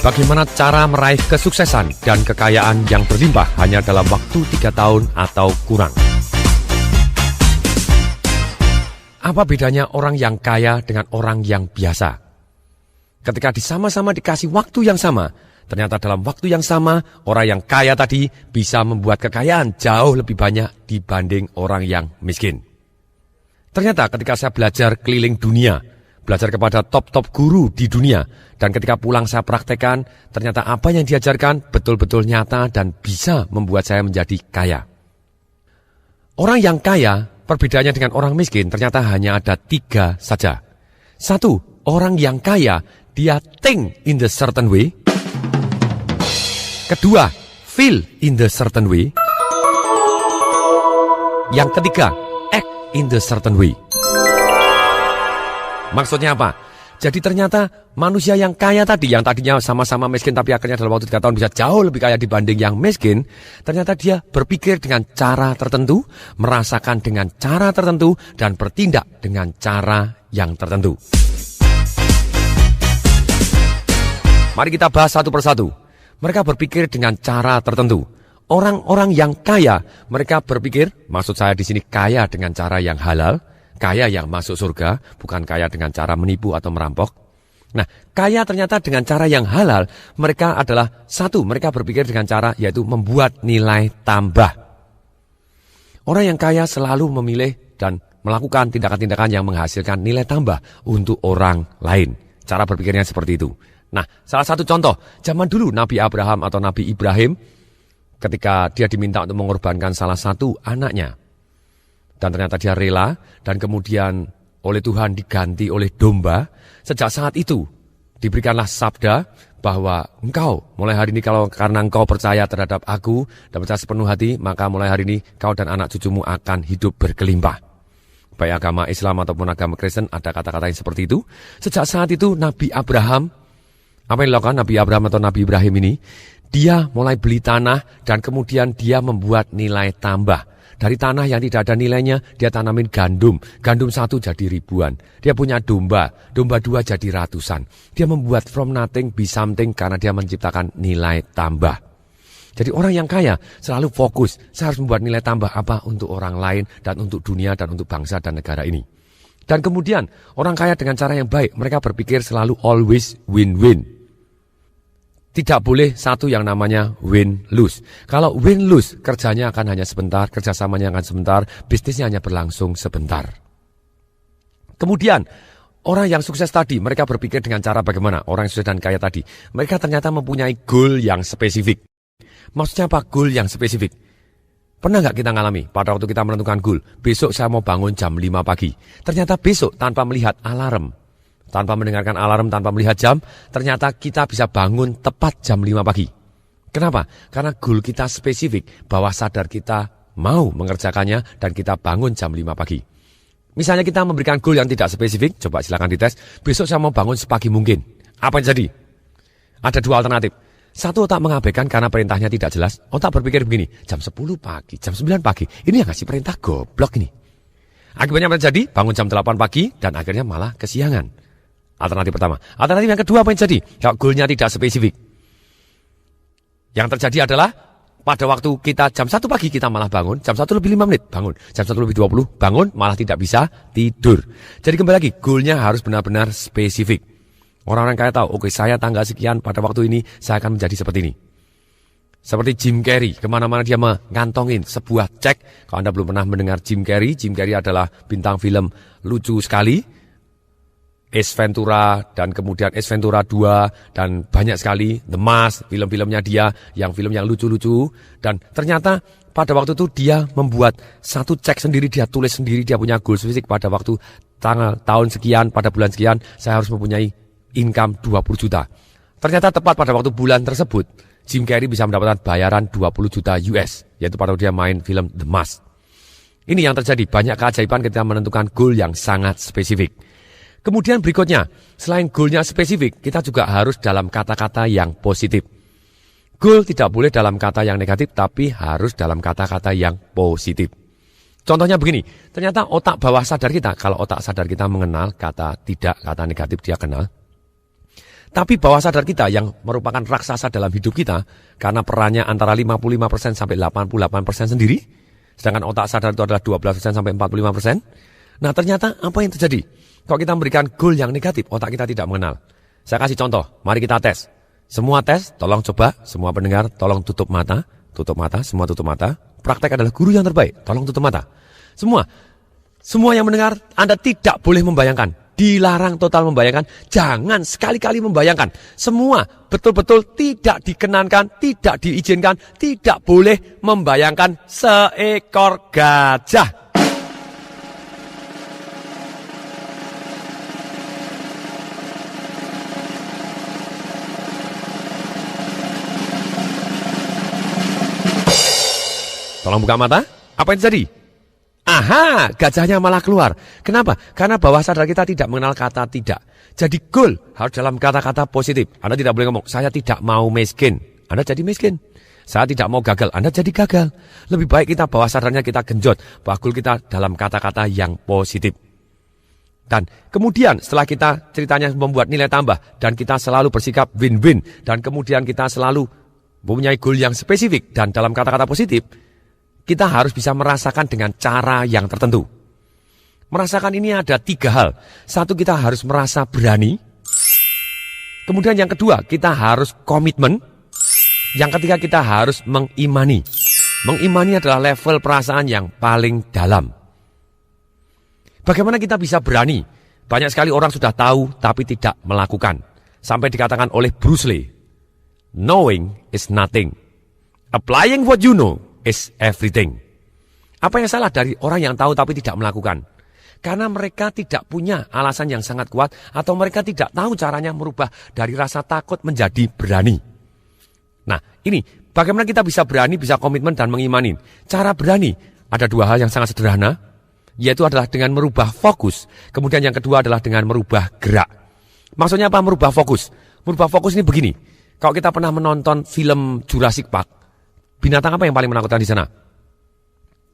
Bagaimana cara meraih kesuksesan dan kekayaan yang berlimpah hanya dalam waktu 3 tahun atau kurang? Apa bedanya orang yang kaya dengan orang yang biasa? Ketika sama-sama dikasih waktu yang sama, ternyata dalam waktu yang sama, orang yang kaya tadi bisa membuat kekayaan jauh lebih banyak dibanding orang yang miskin. Ternyata ketika saya belajar keliling dunia, belajar kepada top-top guru di dunia, dan ketika pulang saya praktekkan, ternyata apa yang diajarkan betul-betul nyata dan bisa membuat saya menjadi kaya. Orang yang kaya, perbedaannya dengan orang miskin, ternyata hanya ada 3 saja. 1, orang yang kaya, dia think in the certain way. Kedua, feel in the certain way. Yang ketiga, act in the certain way. Maksudnya apa? Jadi ternyata manusia yang kaya tadi, yang tadinya sama-sama miskin tapi akhirnya dalam waktu 3 tahun bisa jauh lebih kaya dibanding yang miskin, ternyata dia berpikir dengan cara tertentu, merasakan dengan cara tertentu, dan bertindak dengan cara yang tertentu. Mari kita bahas satu persatu. Mereka berpikir dengan cara tertentu. Orang-orang yang kaya, mereka berpikir, maksud saya di sini kaya dengan cara yang halal, kaya yang masuk surga, bukan kaya dengan cara menipu atau merampok. Nah, kaya ternyata dengan cara yang halal, mereka adalah 1, mereka berpikir dengan cara yaitu membuat nilai tambah. Orang yang kaya selalu memilih dan melakukan tindakan-tindakan yang menghasilkan nilai tambah untuk orang lain. Cara berpikirnya seperti itu. Nah, salah satu contoh, zaman dulu Nabi Abraham atau Nabi Ibrahim, ketika dia diminta untuk mengorbankan salah satu anaknya, dan ternyata dia rela, dan kemudian oleh Tuhan diganti oleh domba. Sejak saat itu diberikanlah sabda bahwa engkau mulai hari ini karena engkau percaya terhadap aku dan percaya sepenuh hati, maka mulai hari ini kau dan anak cucumu akan hidup berkelimpah. Baik agama Islam ataupun agama Kristen ada kata-kata yang seperti itu. Sejak saat itu Nabi Abraham, apa yang dilakukan Nabi Abraham atau Nabi Ibrahim ini? Dia mulai beli tanah dan kemudian dia membuat nilai tambah. Dari tanah yang tidak ada nilainya, dia tanamin gandum. Gandum 1 jadi ribuan. Dia punya domba 2 jadi ratusan. Dia membuat from nothing be something karena dia menciptakan nilai tambah. Jadi orang yang kaya selalu fokus, saya harus membuat nilai tambah apa untuk orang lain dan untuk dunia dan untuk bangsa dan negara ini. Dan kemudian orang kaya dengan cara yang baik, mereka berpikir selalu always win-win. Tidak boleh satu yang namanya win-lose. Kalau win-lose, kerjanya akan hanya sebentar, kerjasamanya akan sebentar, bisnisnya hanya berlangsung sebentar. Kemudian, orang yang sukses tadi, mereka berpikir dengan cara bagaimana? Orang yang sukses dan kaya tadi, mereka ternyata mempunyai goal yang spesifik. Maksudnya apa goal yang spesifik? Pernah nggak kita ngalami pada waktu kita menentukan goal, besok saya mau bangun jam 5 pagi. Ternyata besok tanpa melihat alarm, tanpa mendengarkan alarm, tanpa melihat jam, ternyata kita bisa bangun tepat jam 5 pagi. Kenapa? Karena goal kita spesifik, bawah sadar kita mau mengerjakannya dan kita bangun jam 5 pagi. Misalnya kita memberikan goal yang tidak spesifik, coba silakan dites, besok saya mau bangun sepagi mungkin. Apa yang jadi? Ada 2 alternatif. 1, otak mengabaikan karena perintahnya tidak jelas. Otak berpikir begini, jam 10 pagi, jam 9 pagi, ini yang ngasih perintah goblok ini. Akibatnya apa yang terjadi? Bangun jam 8 pagi dan akhirnya malah kesiangan. Alternatif pertama. Alternatif yang kedua apa yang jadi? Kalau goalnya tidak spesifik. Yang terjadi adalah pada waktu kita jam 1 pagi kita malah bangun, jam 1 lebih 5 menit bangun, jam 1 lebih 20 bangun, malah tidak bisa tidur. Jadi kembali lagi, goalnya harus benar-benar spesifik. Orang-orang kaya tahu, oke, saya tanggal sekian pada waktu ini saya akan menjadi seperti ini. Seperti Jim Carrey, kemana-mana dia mengantongin sebuah cek. Kalau Anda belum pernah mendengar Jim Carrey adalah bintang film lucu sekali, Ace Ventura, dan kemudian Ace Ventura 2, dan banyak sekali, The Mask, film-filmnya dia, yang film yang lucu-lucu. Dan ternyata pada waktu itu dia membuat satu cek sendiri, dia tulis sendiri, dia punya goal spesifik pada waktu tahun sekian, pada bulan sekian, saya harus mempunyai income 20 juta. Ternyata tepat pada waktu bulan tersebut, Jim Carrey bisa mendapatkan bayaran 20 juta US, yaitu pada waktu dia main film The Mask. Ini yang terjadi, banyak keajaiban ketika menentukan goal yang sangat spesifik. Kemudian berikutnya, selain goalnya spesifik, kita juga harus dalam kata-kata yang positif. Goal tidak boleh dalam kata yang negatif, tapi harus dalam kata-kata yang positif. Contohnya begini, ternyata otak bawah sadar kita, kalau otak sadar kita mengenal kata tidak, kata negatif dia kenal. Tapi bawah sadar kita yang merupakan raksasa dalam hidup kita, karena perannya antara 55% sampai 88% sendiri, sedangkan otak sadar itu adalah 12% sampai 45%. Nah ternyata apa yang terjadi? Kalau kita memberikan goal yang negatif, otak kita tidak mengenal. Saya kasih contoh, mari kita tes. Semua tes, tolong coba, semua pendengar, tolong tutup mata, semua tutup mata. Praktek adalah guru yang terbaik, tolong tutup mata. Semua yang mendengar, Anda tidak boleh membayangkan. Dilarang total membayangkan, jangan sekali-kali membayangkan. Semua betul-betul tidak dikenankan, tidak diizinkan, tidak boleh membayangkan seekor gajah. Tolong buka mata, apa yang terjadi? Aha, gajahnya malah keluar. Kenapa? Karena bawah sadar kita tidak mengenal kata tidak. Jadi goal harus dalam kata-kata positif. Anda tidak boleh ngomong, saya tidak mau miskin. Anda jadi miskin. Saya tidak mau gagal. Anda jadi gagal. Lebih baik kita bawah sadarnya kita genjot. Bahwa goal kita dalam kata-kata yang positif. Dan kemudian setelah kita ceritanya membuat nilai tambah. Dan kita selalu bersikap win-win. Dan kemudian kita selalu mempunyai goal yang spesifik. Dan dalam kata-kata positif, kita harus bisa merasakan dengan cara yang tertentu. Merasakan ini ada 3 hal. Satu, kita harus merasa berani. Kemudian yang kedua, kita harus komitmen. Yang ketiga, kita harus mengimani. Mengimani adalah level perasaan yang paling dalam. Bagaimana kita bisa berani? Banyak sekali orang sudah tahu tapi tidak melakukan. Sampai dikatakan oleh Bruce Lee, knowing is nothing. Applying what you know is everything. Apa yang salah dari orang yang tahu tapi tidak melakukan? Karena mereka tidak punya alasan yang sangat kuat atau mereka tidak tahu caranya merubah dari rasa takut menjadi berani. Nah, ini bagaimana kita bisa berani, bisa komitmen dan mengimani. Cara berani ada 2 hal yang sangat sederhana, yaitu adalah dengan merubah fokus. Kemudian yang kedua adalah dengan merubah gerak. Maksudnya apa merubah fokus? Merubah fokus ini begini. Kalau kita pernah menonton film Jurassic Park, binatang apa yang paling menakutkan di sana?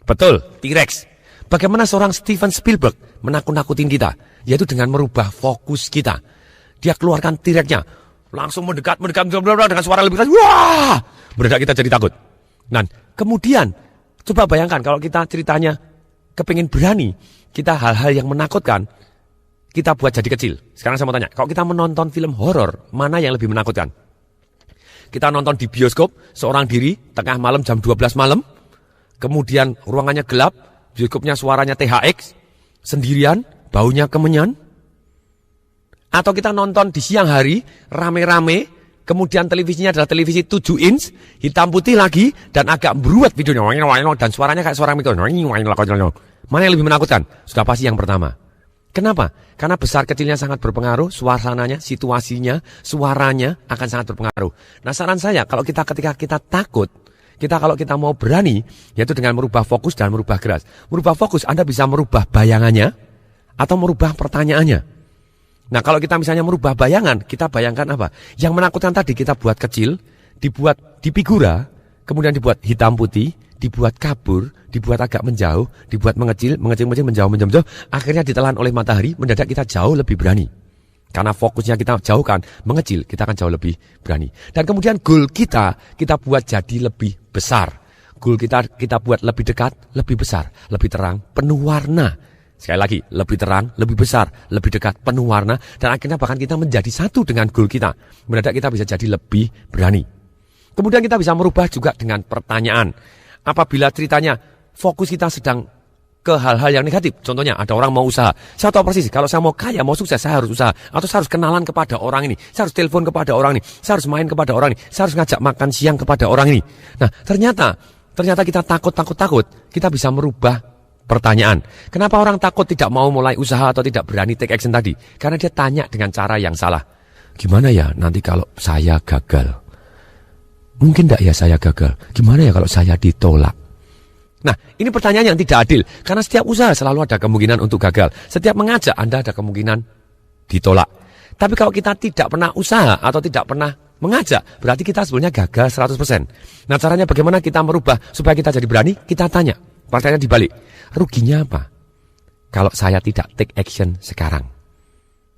Betul, T-Rex. Bagaimana seorang Steven Spielberg menakut-nakutin kita? Yaitu dengan merubah fokus kita. Dia keluarkan T-Rex-nya, langsung mendekat dengan suara lebih keras. Wah! Mendadak kita jadi takut. Dan kemudian, coba bayangkan kalau kita ceritanya kepingin berani, kita hal-hal yang menakutkan, kita buat jadi kecil. Sekarang saya mau tanya, kalau kita menonton film horor, mana yang lebih menakutkan? Kita nonton di bioskop, seorang diri, tengah malam jam 12 malam. Kemudian ruangannya gelap, bioskopnya suaranya THX, sendirian, baunya kemenyan. Atau kita nonton di siang hari, rame-rame, kemudian televisinya adalah televisi 7 inch, hitam putih lagi, dan agak beruat videonya, dan suaranya kayak suara mikro. Mana yang lebih menakutkan? Sudah pasti yang pertama. Kenapa? Karena besar kecilnya sangat berpengaruh, suasananya, situasinya, suaranya akan sangat berpengaruh. Nah saran saya, ketika kita takut, kalau kita mau berani, yaitu dengan merubah fokus dan merubah gerak. Merubah fokus, Anda bisa merubah bayangannya, atau merubah pertanyaannya. Nah kalau kita misalnya merubah bayangan, kita bayangkan apa? Yang menakutkan tadi kita buat kecil, dibuat di figura, kemudian dibuat hitam putih, dibuat kabur, dibuat agak menjauh, dibuat mengecil, menjauh, akhirnya ditelan oleh matahari, mendadak kita jauh lebih berani. Karena fokusnya kita jauhkan, mengecil, kita akan jauh lebih berani. Dan kemudian goal kita buat jadi lebih besar. Goal kita buat lebih dekat, lebih besar, lebih terang, penuh warna. Sekali lagi, lebih terang, lebih besar, lebih dekat, penuh warna, dan akhirnya bahkan kita menjadi satu dengan goal kita. Mendadak kita bisa jadi lebih berani. Kemudian kita bisa merubah juga dengan pertanyaan. Apabila ceritanya fokus kita sedang ke hal-hal yang negatif. Contohnya ada orang mau usaha. Saya tahu persis kalau saya mau kaya, mau sukses, saya harus usaha. Atau saya harus kenalan kepada orang ini. Saya harus telepon kepada orang ini. Saya harus main kepada orang ini. Saya harus ngajak makan siang kepada orang ini. Nah ternyata kita takut. Kita bisa merubah pertanyaan. Kenapa orang takut tidak mau mulai usaha atau tidak berani take action tadi? Karena dia tanya dengan cara yang salah. Gimana ya nanti kalau saya gagal? Mungkin tidak ya saya gagal? Gimana ya kalau saya ditolak? Nah, ini pertanyaan yang tidak adil. Karena setiap usaha selalu ada kemungkinan untuk gagal. Setiap mengajak Anda ada kemungkinan ditolak. Tapi kalau kita tidak pernah usaha atau tidak pernah mengajak, berarti kita sebenarnya gagal 100%. Nah, caranya bagaimana kita merubah supaya kita jadi berani? Kita tanya. Pertanyaan dibalik. Ruginya apa? Kalau saya tidak take action sekarang.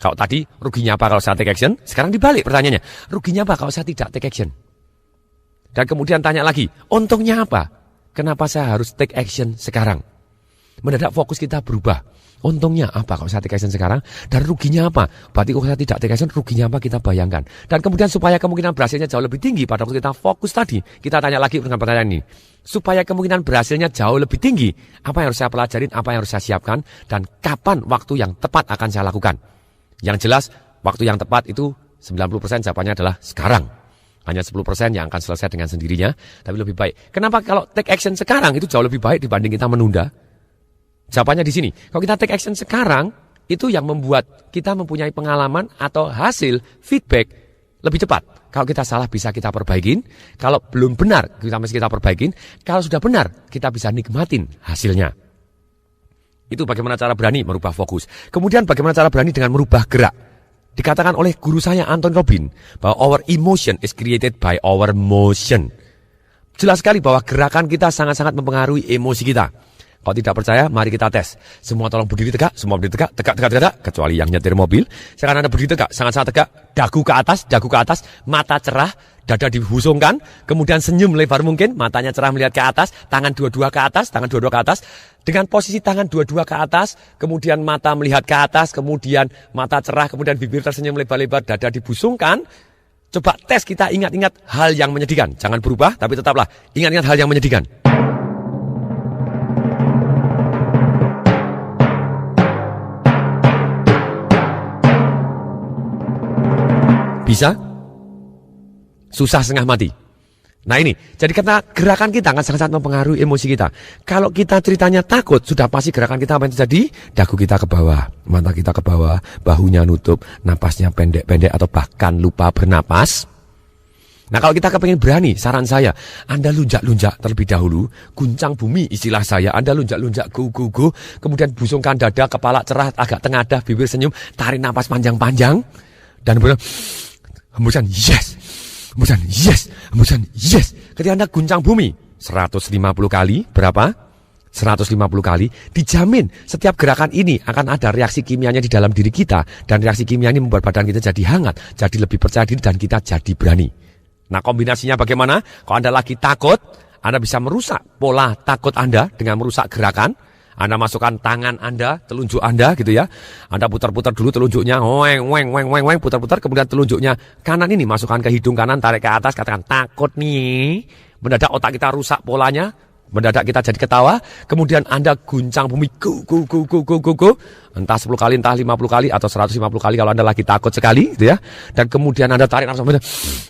Kalau tadi ruginya apa kalau saya take action? Sekarang dibalik pertanyaannya. Ruginya apa kalau saya tidak take action? Dan kemudian tanya lagi, untungnya apa? Kenapa saya harus take action sekarang? Mendadak fokus kita berubah. Untungnya apa kalau saya take action sekarang? Dan ruginya apa? Berarti kalau saya tidak take action, ruginya apa kita bayangkan. Dan kemudian supaya kemungkinan berhasilnya jauh lebih tinggi pada waktu kita fokus tadi, kita tanya lagi dengan pertanyaan ini. Supaya kemungkinan berhasilnya jauh lebih tinggi, apa yang harus saya pelajarin, apa yang harus saya siapkan, dan kapan waktu yang tepat akan saya lakukan. Yang jelas, waktu yang tepat itu 90% jawabannya adalah sekarang. Hanya 10% yang akan selesai dengan sendirinya, tapi lebih baik. Kenapa kalau take action sekarang itu jauh lebih baik dibanding kita menunda? Jawabannya di sini. Kalau kita take action sekarang, itu yang membuat kita mempunyai pengalaman atau hasil feedback lebih cepat. Kalau kita salah bisa kita perbaikin. Kalau belum benar, kita masih kita perbaikin. Kalau sudah benar, kita bisa nikmatin hasilnya. Itu bagaimana cara berani merubah fokus. Kemudian bagaimana cara berani dengan merubah gerak. Dikatakan oleh guru saya Anton Robin bahwa our emotion is created by our motion. Jelas sekali bahwa gerakan kita sangat-sangat mempengaruhi emosi kita. Kalau tidak percaya, mari kita tes. Semua tolong berdiri tegak, semua berdiri tegak, kecuali yang nyetir mobil. Sekarang Anda berdiri tegak, sangat-sangat tegak, dagu ke atas, mata cerah, dada dibusungkan, kemudian senyum lebar mungkin, matanya cerah melihat ke atas, tangan dua-dua ke atas, dengan posisi tangan dua-dua ke atas, kemudian mata melihat ke atas, kemudian mata cerah, kemudian bibir tersenyum lebar-lebar, dada dibusungkan. Coba tes kita ingat-ingat hal yang menyedihkan. Jangan berubah, tapi tetaplah ingat-ingat hal yang menyedihkan. Bisa? Susah setengah mati. Nah ini, jadi karena gerakan kita akan sangat-sangat mempengaruhi emosi kita. Kalau kita ceritanya takut, sudah pasti gerakan kita apa yang terjadi? Dagu kita ke bawah, mata kita ke bawah, bahunya nutup, napasnya pendek-pendek atau bahkan lupa bernapas. Nah kalau kita kepengen berani, saran saya, Anda lunjak-lunjak terlebih dahulu, guncang bumi istilah saya, Anda lunjak-lunjak, go, kemudian busungkan dada, kepala cerah, agak tengadah, bibir senyum, tarik napas panjang-panjang, dan hembusan yes, hembusan yes. Ketika Anda guncang bumi 150 kali, berapa? 150 kali, dijamin setiap gerakan ini akan ada reaksi kimianya di dalam diri kita. Dan reaksi kimia ini membuat badan kita jadi hangat, jadi lebih percaya diri, dan kita jadi berani. Nah kombinasinya bagaimana? Kalau Anda lagi takut, Anda bisa merusak pola takut Anda dengan merusak gerakan. Anda masukkan tangan Anda, telunjuk Anda gitu ya. Anda putar-putar dulu telunjuknya, weng, putar-putar, kemudian telunjuknya kanan ini masukkan ke hidung kanan, tarik ke atas, katakan takut nih. Mendadak otak kita rusak polanya, mendadak kita jadi ketawa. Kemudian Anda guncang bumi, go. Entah 10 kali, entah 50 kali, atau 150 kali kalau Anda lagi takut sekali gitu ya. Dan kemudian Anda tarik nafas,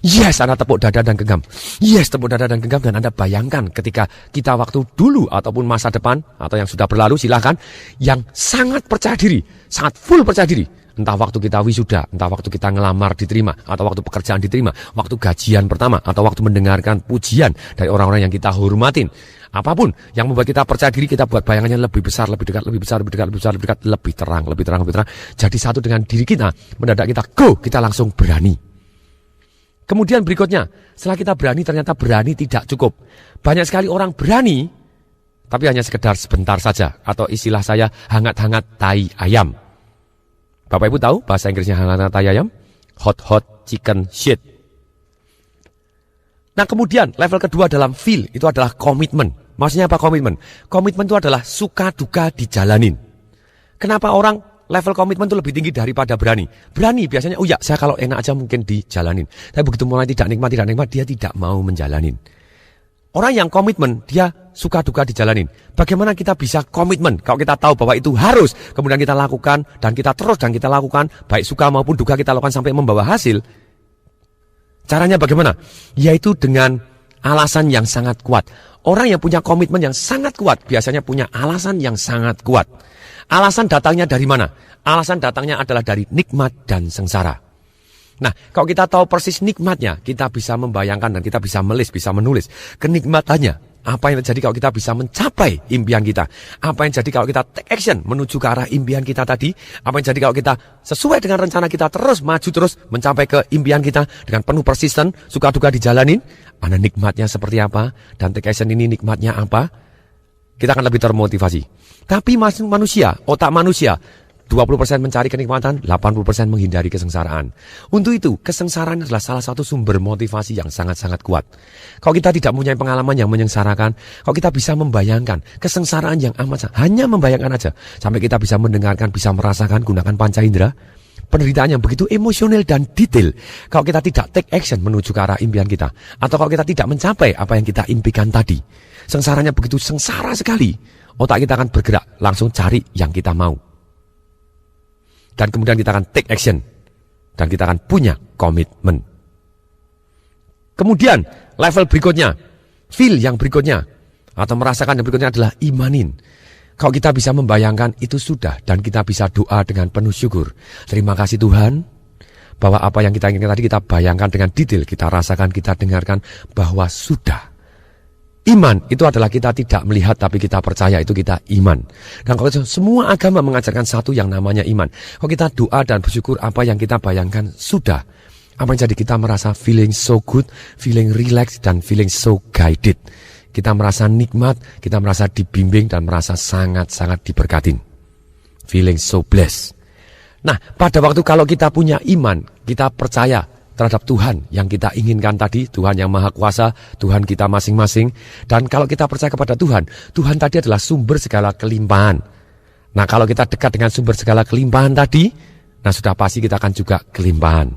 yes, Anda tepuk dada dan genggam. Yes, tepuk dada dan genggam. Dan Anda bayangkan ketika kita waktu dulu ataupun masa depan atau yang sudah berlalu, silahkan, yang sangat percaya diri, sangat full percaya diri. Entah waktu kita wisuda, entah waktu kita ngelamar diterima, atau waktu pekerjaan diterima, waktu gajian pertama, atau waktu mendengarkan pujian dari orang-orang yang kita hormatin. Apapun yang membuat kita percaya diri, kita buat bayangannya lebih besar, lebih dekat, lebih terang. Jadi satu dengan diri kita, mendadak kita go, kita langsung berani. Kemudian berikutnya, setelah kita berani, ternyata berani tidak cukup. Banyak sekali orang berani, tapi hanya sekedar sebentar saja, atau istilah saya hangat-hangat tai ayam. Bapak Ibu tahu bahasa Inggrisnya hangat-hangat tai ayam? Hot chicken shit. Nah kemudian level kedua dalam feel itu adalah komitmen. Maksudnya apa komitmen? Komitmen itu adalah suka duka dijalanin. Kenapa orang level komitmen itu lebih tinggi daripada berani? Berani biasanya, oh ya saya kalau enak aja mungkin dijalanin. Tapi begitu mulai tidak nikmat, dia tidak mau menjalanin. Orang yang komitmen, dia suka duka dijalanin. Bagaimana kita bisa komitmen? Kalau kita tahu bahwa itu harus, kemudian kita lakukan, dan kita terus dan kita lakukan, baik suka maupun duka kita lakukan sampai membawa hasil. Caranya bagaimana? Yaitu dengan alasan yang sangat kuat. Orang yang punya komitmen yang sangat kuat biasanya punya alasan yang sangat kuat. Alasan datangnya dari mana? Alasan datangnya adalah dari nikmat dan sengsara. Nah, kalau kita tahu persis nikmatnya, kita bisa membayangkan dan kita bisa menulis kenikmatannya. Apa yang terjadi kalau kita bisa mencapai impian kita? Apa yang terjadi kalau kita take action menuju ke arah impian kita tadi? Apa yang terjadi kalau kita sesuai dengan rencana kita terus maju terus mencapai ke impian kita dengan penuh persisten, suka duka dijalanin? Mana nikmatnya seperti apa? Dan take action ini nikmatnya apa? Kita akan lebih termotivasi. Tapi manusia, otak manusia 20% mencari kenikmatan, 80% menghindari kesengsaraan. Untuk itu, kesengsaraan adalah salah satu sumber motivasi yang sangat-sangat kuat. Kalau kita tidak mempunyai pengalaman yang menyengsarakan, kalau kita bisa membayangkan kesengsaraan yang hanya membayangkan aja, sampai kita bisa mendengarkan, bisa merasakan, gunakan panca indera, penderitaan yang begitu emosional dan detail. Kalau kita tidak take action menuju ke arah impian kita, atau kalau kita tidak mencapai apa yang kita impikan tadi, sengsaranya begitu sengsara sekali, otak kita akan bergerak, langsung cari yang kita mau. Dan kemudian kita akan take action. Dan kita akan punya komitmen. Kemudian level berikutnya, feel yang berikutnya, atau merasakan yang berikutnya adalah imanin. Kalau kita bisa membayangkan itu sudah, dan kita bisa doa dengan penuh syukur. Terima kasih Tuhan, bahwa apa yang kita inginkan tadi kita bayangkan dengan detail, kita rasakan, kita dengarkan bahwa sudah. Iman itu adalah kita tidak melihat tapi kita percaya, itu kita iman. Dan kalau semua agama mengajarkan satu yang namanya iman. Kalau kita doa dan bersyukur apa yang kita bayangkan sudah. Apa yang jadi kita merasa feeling so good, feeling relaxed, dan feeling so guided. Kita merasa nikmat, kita merasa dibimbing, dan merasa sangat-sangat diberkatin. Feeling so blessed. Nah, pada waktu kalau kita punya iman, kita percaya terhadap Tuhan yang kita inginkan tadi, Tuhan yang Maha Kuasa, Tuhan kita masing-masing. Dan kalau kita percaya kepada Tuhan, Tuhan tadi adalah sumber segala kelimpahan. Nah, kalau kita dekat dengan sumber segala kelimpahan tadi, nah sudah pasti kita akan juga kelimpahan.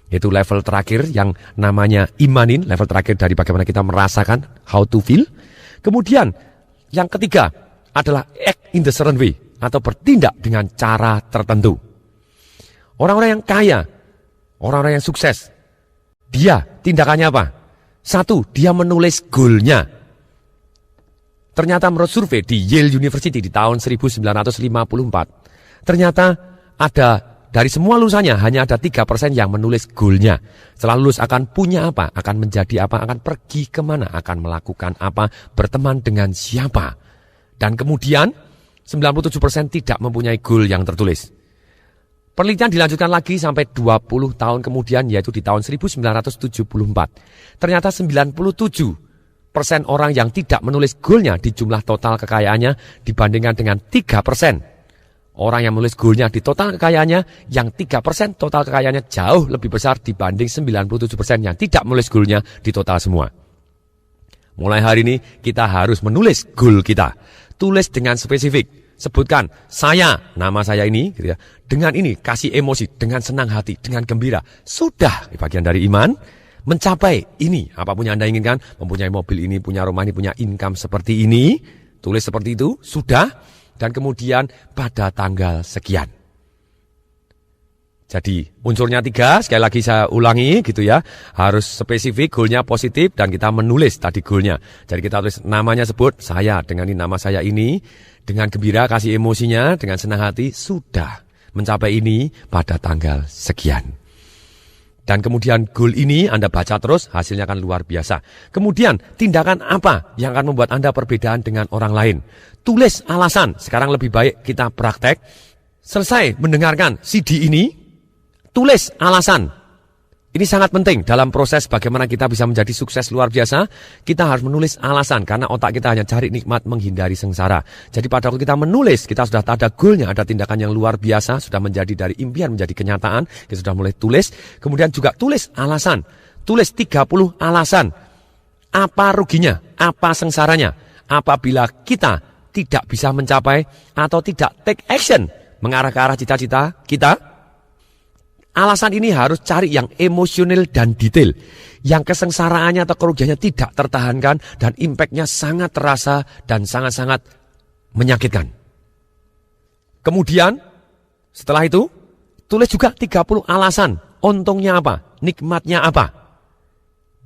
Itu level terakhir yang namanya imanin, level terakhir dari bagaimana kita merasakan, how to feel. Kemudian, yang ketiga adalah act in the certain way, atau bertindak dengan cara tertentu. Orang-orang yang kaya, orang-orang yang sukses, dia tindakannya apa? Satu, dia menulis goalnya. Ternyata menurut survei di Yale University di tahun 1954, ternyata ada dari semua lulusannya hanya ada 3% yang menulis goalnya. Setelah lulus akan punya apa? Akan menjadi apa? Akan pergi kemana? Akan melakukan apa? Berteman dengan siapa? Dan kemudian 97% tidak mempunyai goal yang tertulis. Penelitian dilanjutkan lagi sampai 20 tahun kemudian, yaitu di tahun 1974. Ternyata 97% orang yang tidak menulis goalnya di jumlah total kekayaannya dibandingkan dengan 3%. Orang yang menulis goalnya di total kekayaannya, yang 3% total kekayaannya jauh lebih besar dibanding 97% yang tidak menulis goalnya di total semua. Mulai hari ini kita harus menulis goal kita. Tulis dengan spesifik. Sebutkan, saya, nama saya ini, gitu ya. Dengan ini, kasih emosi, dengan senang hati, dengan gembira. Sudah, bagian dari iman, mencapai ini. Apapun yang Anda inginkan, mempunyai mobil ini, punya rumah ini, punya income seperti ini. Tulis seperti itu, sudah. Dan kemudian pada tanggal sekian. Jadi unsurnya 3, sekali lagi saya ulangi gitu ya. Harus spesifik, goalnya positif, dan kita menulis tadi goalnya. Jadi kita tulis namanya, sebut, saya, dengan ini nama saya ini. Dengan gembira, kasih emosinya, dengan senang hati, sudah mencapai ini pada tanggal sekian. Dan kemudian goal ini Anda baca terus, hasilnya akan luar biasa. Kemudian tindakan apa yang akan membuat Anda perbedaan dengan orang lain? Tulis alasan, sekarang lebih baik kita praktek. Selesai mendengarkan CD ini, tulis alasan. Ini sangat penting dalam proses bagaimana kita bisa menjadi sukses luar biasa. Kita harus menulis alasan, karena otak kita hanya cari nikmat, menghindari sengsara. Jadi pada waktu kita menulis, kita sudah ada goalnya, ada tindakan yang luar biasa, sudah menjadi dari impian menjadi kenyataan. Kita sudah mulai tulis, kemudian juga tulis alasan. Tulis 30 alasan. Apa ruginya, apa sengsaranya, apabila kita tidak bisa mencapai atau tidak take action mengarah ke arah cita-cita kita. Alasan ini harus cari yang emosional dan detail, yang kesengsaraannya atau kerugiannya tidak tertahankan dan impactnya sangat terasa dan sangat-sangat menyakitkan. Kemudian setelah itu tulis juga 30 alasan, untungnya apa, nikmatnya apa.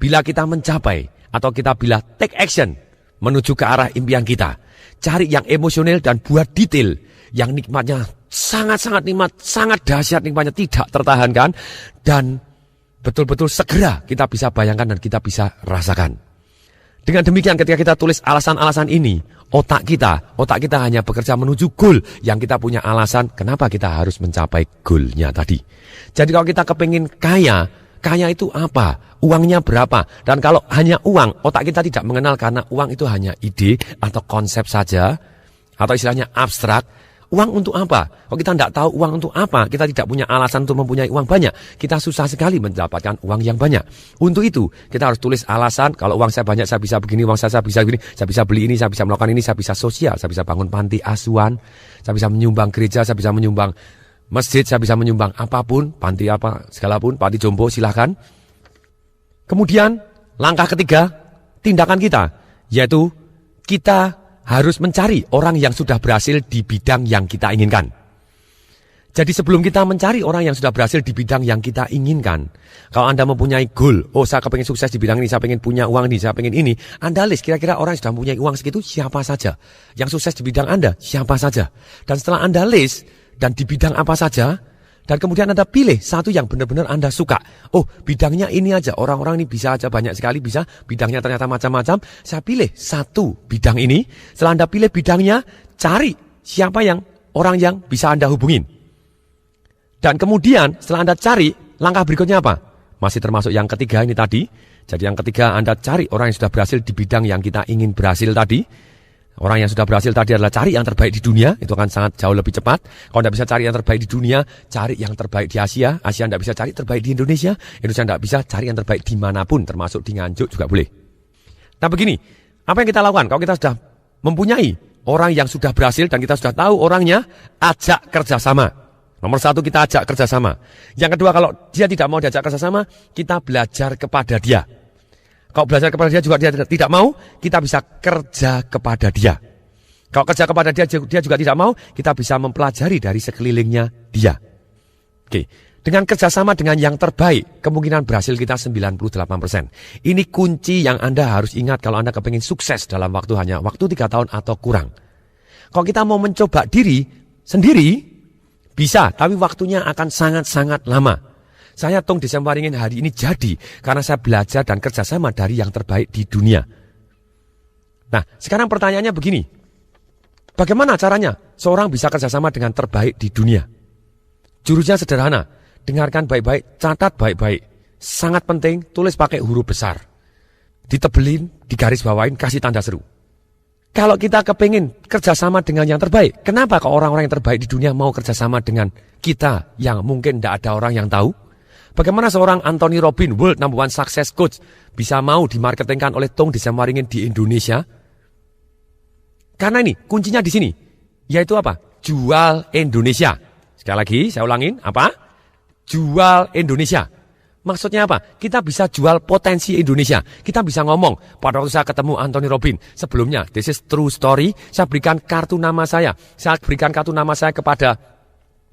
Bila kita mencapai atau kita bila take action menuju ke arah impian kita, cari yang emosional dan buat detail, yang nikmatnya sangat-sangat nikmat, sangat dahsyat nikmatnya, tidak tertahankan, dan betul-betul segera kita bisa bayangkan dan kita bisa rasakan. Dengan demikian ketika kita tulis alasan-alasan ini, otak kita hanya bekerja menuju goal yang kita punya alasan kenapa kita harus mencapai goalnya tadi. Jadi kalau kita kepingin kaya itu apa? Uangnya berapa? Dan kalau hanya uang, otak kita tidak mengenal, karena uang itu hanya ide atau konsep saja, atau istilahnya abstrak. Uang untuk apa? Kalau kita tidak tahu uang untuk apa, kita tidak punya alasan untuk mempunyai uang banyak, kita susah sekali mendapatkan uang yang banyak. Untuk itu, kita harus tulis alasan, kalau uang saya banyak, saya bisa begini, uang saya bisa begini, saya bisa beli ini, saya bisa melakukan ini, saya bisa sosial, saya bisa bangun panti asuhan, saya bisa menyumbang gereja, saya bisa menyumbang masjid, saya bisa menyumbang apapun, panti apa, segala pun, panti jompo, silahkan. Kemudian, langkah ketiga, tindakan kita, yaitu kita harus mencari orang yang sudah berhasil di bidang yang kita inginkan. Jadi sebelum kita mencari orang yang sudah berhasil di bidang yang kita inginkan, kalau Anda mempunyai goal, saya kepengen sukses di bidang ini, saya pengen punya uang ini, saya pengen ini, Anda list kira-kira orang yang sudah mempunyai uang segitu siapa saja. Yang sukses di bidang Anda siapa saja. Dan setelah Anda list, dan di bidang apa saja, dan kemudian Anda pilih satu yang benar-benar Anda suka. Bidangnya ini aja, orang-orang ini bisa aja, banyak sekali bisa, bidangnya ternyata macam-macam. Saya pilih satu bidang ini. Setelah Anda pilih bidangnya, cari siapa yang orang yang bisa Anda hubungin. Dan kemudian setelah Anda cari, langkah berikutnya apa? Masih termasuk yang ketiga ini tadi. Jadi yang ketiga, Anda cari orang yang sudah berhasil di bidang yang kita ingin berhasil tadi. Orang yang sudah berhasil tadi adalah cari yang terbaik di dunia, itu akan sangat jauh lebih cepat. Kalau Anda bisa cari yang terbaik di dunia, cari yang terbaik di Asia. Asia Anda bisa cari terbaik di Indonesia. Indonesia Anda bisa cari yang terbaik dimanapun, termasuk di Nganjuk juga boleh. Nah begini, apa yang kita lakukan? Kalau kita sudah mempunyai orang yang sudah berhasil dan kita sudah tahu orangnya, ajak kerjasama. Nomor satu, kita ajak kerjasama. Yang kedua, kalau dia tidak mau diajak kerjasama, kita belajar kepada dia. Kalau belajar kepada dia juga dia tidak mau, kita bisa kerja kepada dia. Kalau kerja kepada dia juga tidak mau, kita bisa mempelajari dari sekelilingnya dia. Oke, dengan kerjasama dengan yang terbaik, kemungkinan berhasil kita 98%. Ini kunci yang Anda harus ingat kalau Anda kepengen sukses dalam waktu 3 tahun atau kurang. Kalau kita mau mencoba diri sendiri, bisa, tapi waktunya akan sangat-sangat lama. Saya Tung Desemwaringin hari ini jadi karena saya belajar dan kerjasama dari yang terbaik di dunia. Nah, sekarang pertanyaannya begini. Bagaimana caranya seorang bisa kerjasama dengan terbaik di dunia? Jurusnya sederhana. Dengarkan baik-baik, catat baik-baik. Sangat penting, tulis pakai huruf besar. Ditebelin, digaris bawain, kasih tanda seru. Kalau kita kepingin kerjasama dengan yang terbaik, kenapa kok orang-orang yang terbaik di dunia mau kerjasama dengan kita yang mungkin tidak ada orang yang tahu? Bagaimana seorang Anthony Robbins, World Number One Success Coach, bisa mau dimarketingkan oleh Tung Desemwaringin di Indonesia? Karena ini, kuncinya di sini. Yaitu apa? Jual Indonesia. Sekali lagi, saya ulangin. Apa? Jual Indonesia. Maksudnya apa? Kita bisa jual potensi Indonesia. Kita bisa ngomong, pada waktu saya ketemu Anthony Robbins, sebelumnya, this is true story, saya berikan kartu nama saya. Saya berikan kartu nama saya kepada,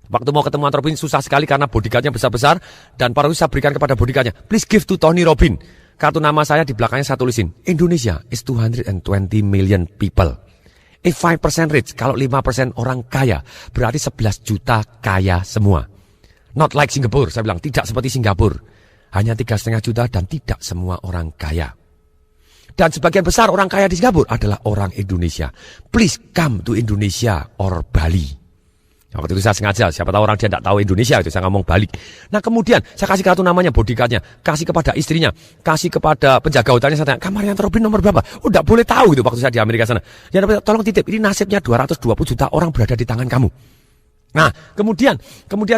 waktu mau ketemu Anthony Robbins susah sekali karena bodyguardnya besar-besar. Dan pada waktu saya berikan kepada bodyguardnya, please give to Tony Robbins. Kartu nama saya di belakangnya saya tulisin, Indonesia is 220 million people. If 5% rich, kalau 5% orang kaya, berarti 11 juta kaya semua. Not like Singapore, saya bilang, tidak seperti Singapura. Hanya 3,5 juta dan tidak semua orang kaya. Dan sebagian besar orang kaya di Singapura adalah orang Indonesia. Please come to Indonesia or Bali. Nah, waktu itu saya sengaja, siapa tahu orang dia tidak tahu Indonesia, itu saya ngomong Bali. Nah kemudian saya kasih kartu namanya, bodyguardnya, kasih kepada istrinya, kasih kepada penjaga hotelnya, saya tanya, kamarnya Anthony Robbins nomor berapa? Tidak boleh tahu itu waktu saya di Amerika sana. Ya tolong titip, ini nasibnya 220 juta orang berada di tangan kamu. Nah, kemudian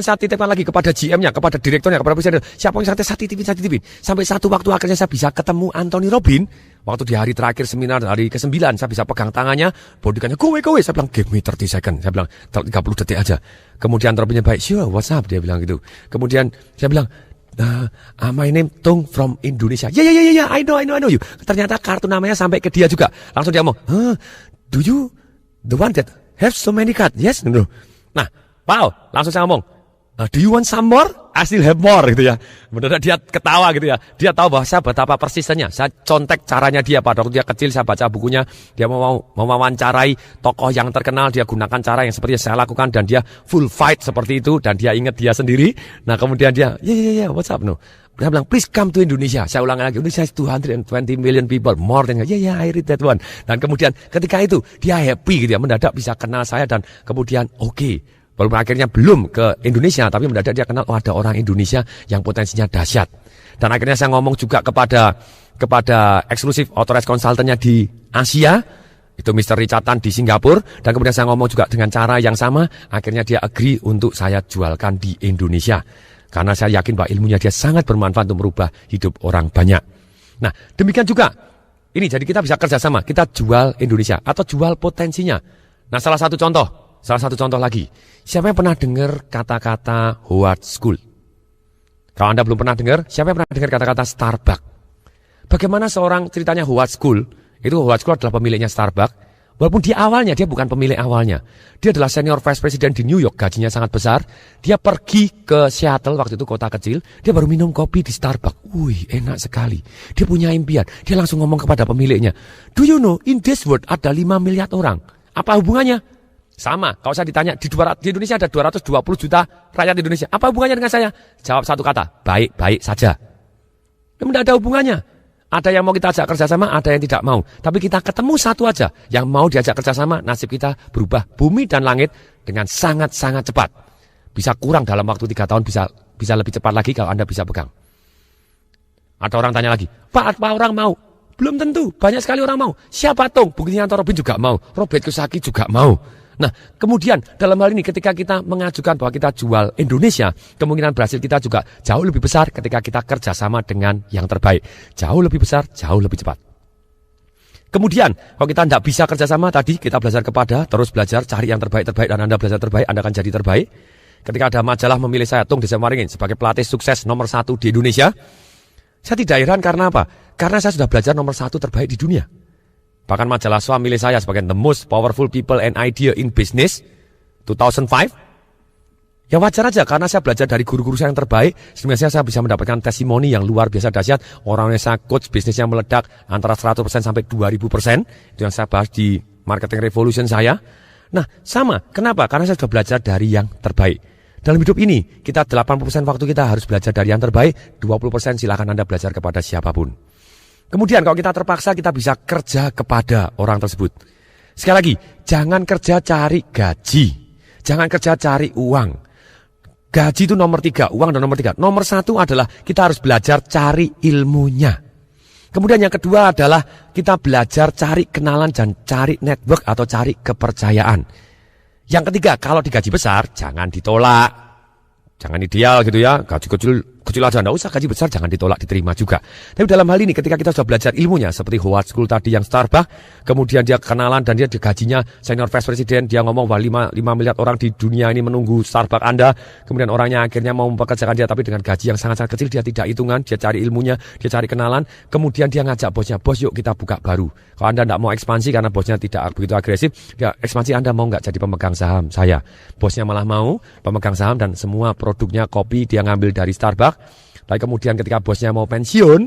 saya titipkan lagi kepada GM-nya, kepada direkturnya, kepada presiden. Siapa yang saya titipin. Sampai satu waktu akhirnya saya bisa ketemu Anthony Robbins. Waktu di hari terakhir seminar, hari ke-9, saya bisa pegang tangannya, bodyguardnya, go. Saya bilang, give me 30 second. Saya bilang, 30 detik aja. Kemudian Robbins baik, sure, what's up? Dia bilang gitu. Kemudian saya bilang, my name Tung from Indonesia. Yeah, I know you. Ternyata kartu namanya sampai ke dia juga. Langsung dia ngomong, do you the one that have so many cards? Yes, no. Nah, wow, langsung saya ngomong, do you want some more? I still have more, gitu ya. Benar dia ketawa gitu ya. Dia tahu bahwa saya betapa persisnya. Saya contek caranya dia. Pada waktu dia kecil, saya baca bukunya. Dia mau mewawancarai tokoh yang terkenal. Dia gunakan cara yang seperti yang saya lakukan. Dan dia full fight seperti itu. Dan dia ingat dia sendiri. Nah kemudian dia, yeah, what's up, no? Dia bilang, please come to Indonesia. Saya ulangi lagi, Indonesia is 220 million people, more than, yeah, I read that one. Dan kemudian ketika itu, dia happy gitu ya, mendadak bisa kenal saya dan kemudian oke. Walaupun akhirnya belum ke Indonesia, tapi mendadak dia kenal, ada orang Indonesia yang potensinya dahsyat. Dan akhirnya saya ngomong juga kepada eksklusif authorized consultant-nya di Asia, Itu Mr. Richard Tan di Singapura. Dan kemudian saya ngomong juga dengan cara yang sama. Akhirnya dia agree untuk saya jualkan di Indonesia. Karena saya yakin bahwa ilmunya dia sangat bermanfaat untuk merubah hidup orang banyak. Nah, demikian juga. Ini jadi kita bisa kerjasama. Kita jual Indonesia atau jual potensinya. Nah, salah satu contoh lagi. Siapa yang pernah dengar kata-kata Howard School? Kalau Anda belum pernah dengar, siapa yang pernah dengar kata-kata Starbucks? Bagaimana seorang ceritanya Howard School? Itu Howard School adalah pemiliknya Starbucks. Walaupun di awalnya dia bukan pemilik awalnya. Dia adalah senior vice president di New York, gajinya sangat besar. Dia pergi ke Seattle, waktu itu kota kecil. Dia baru minum kopi di Starbucks. Wih, enak sekali. Dia punya impian. Dia langsung ngomong kepada pemiliknya, "Do you know, in this world ada 5 miliar orang. Apa hubungannya?" Sama, kalau saya ditanya, di Indonesia ada 220 juta rakyat Indonesia. Apa hubungannya dengan saya? Jawab satu kata, baik-baik saja. Tidak ada hubungannya. Ada yang mau kita ajak kerjasama, ada yang tidak mau. Tapi kita ketemu satu aja, yang mau diajak kerjasama, nasib kita berubah bumi dan langit dengan sangat-sangat cepat. Bisa kurang dalam waktu 3 tahun, bisa lebih cepat lagi kalau Anda bisa pegang. Ada orang tanya lagi, Pak, apa orang mau? Belum tentu, banyak sekali orang mau. Siapa Tung? Buktinya Anto Robin juga mau, Robert Kiyosaki juga mau. Nah, kemudian dalam hal ini ketika kita mengajukan bahwa kita jual Indonesia, kemungkinan berhasil kita juga jauh lebih besar ketika kita kerjasama dengan yang terbaik. Jauh lebih besar, jauh lebih cepat. Kemudian, kalau kita tidak bisa kerjasama tadi, kita belajar terus belajar, cari yang terbaik, dan Anda belajar terbaik, Anda akan jadi terbaik. Ketika ada majalah memilih saya, Tung Desemaringin, sebagai pelatih sukses nomor 1 di Indonesia, saya tidak heran karena apa? Karena saya sudah belajar nomor 1 terbaik di dunia. Bahkan majalah SWA milih saya sebagai the most powerful people and idea in business 2005. Ya wajar aja karena saya belajar dari guru-guru saya yang terbaik. Sebenarnya saya bisa mendapatkan testimoni yang luar biasa dahsyat. Orang yang saya coach bisnisnya meledak antara 100% sampai 2000%. Itu yang saya bahas di Marketing Revolution saya. Nah sama, kenapa? Karena saya sudah belajar dari yang terbaik. Dalam hidup ini, kita 80% waktu kita harus belajar dari yang terbaik. 20% silakan Anda belajar kepada siapapun. Kemudian kalau kita terpaksa, kita bisa kerja kepada orang tersebut. Sekali lagi, jangan kerja cari gaji. Jangan kerja cari uang. Gaji itu nomor 3, uang dan nomor 3. Nomor 1 adalah kita harus belajar cari ilmunya. Kemudian yang kedua adalah kita belajar cari kenalan dan cari network atau cari kepercayaan. Yang ketiga, kalau digaji besar, jangan ditolak. Jangan ideal gitu ya, gaji kecil aja, enggak usah gaji besar, jangan ditolak, diterima juga. Tapi dalam hal ini ketika kita sudah belajar ilmunya, seperti Howard School tadi yang Starbucks, kemudian dia kenalan dan dia gajinya senior vice president, dia ngomong bahwa 5 miliar orang di dunia ini menunggu Starbucks Anda, kemudian orangnya akhirnya mau mempekerjakan dia, tapi dengan gaji yang sangat-sangat kecil, dia tidak hitungan, dia cari ilmunya, dia cari kenalan, kemudian dia ngajak bosnya, bos yuk kita buka baru. Kalau Anda tidak mau ekspansi karena bosnya tidak begitu agresif, ya ekspansi Anda mau nggak jadi pemegang saham saya. Bosnya malah mau pemegang saham dan semua produknya kopi dia ngambil dari Starbucks. Lalu kemudian ketika bosnya mau pensiun,